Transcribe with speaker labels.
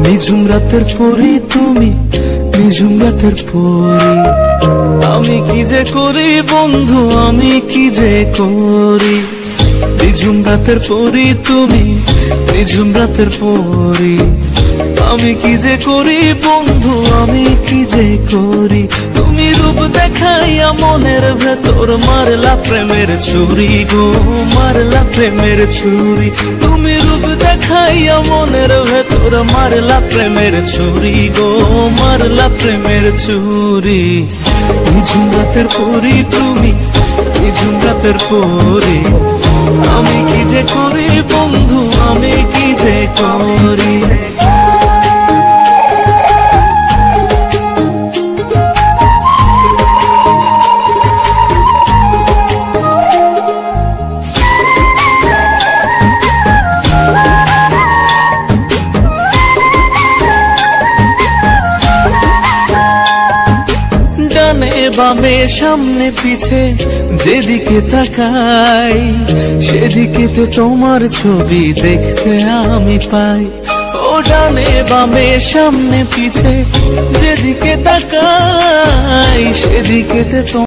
Speaker 1: নিঝুম রাতের পরি তুমি, নিঝুম রাতের পরি। আমি কি যে করি বন্ধু, আমি কি যে করি। নিঝুম রাতের পরি তুমি, নিঝুম রাতের পরি। আমি কি যে করি বন্ধু, আমি কি যে করি। তুমি রূপ দেখাইয়া মনের ভেতর মারলা প্রেমের ছুরি গো, মারলা প্রেমের ছুরি। তুমি রূপ দেখাইয়া মনের ভেতর মারলা প্রেমের ছুরি গো, মারলা প্রেমের ছুরি। নিঝুম রাতের পরি তুমি, নিঝুম রাতের পরি। আমি কি যে করি বন্ধু, আমি কি যে করি। ডানে বামে সামনে পিছে যেদিকে তাকাই, সেদিকেতে তোমার ছবি দেখতে আমি পাই। ও ডানে বামে সামনে পিছে যেদিকে তাকাই, সেদিকেতে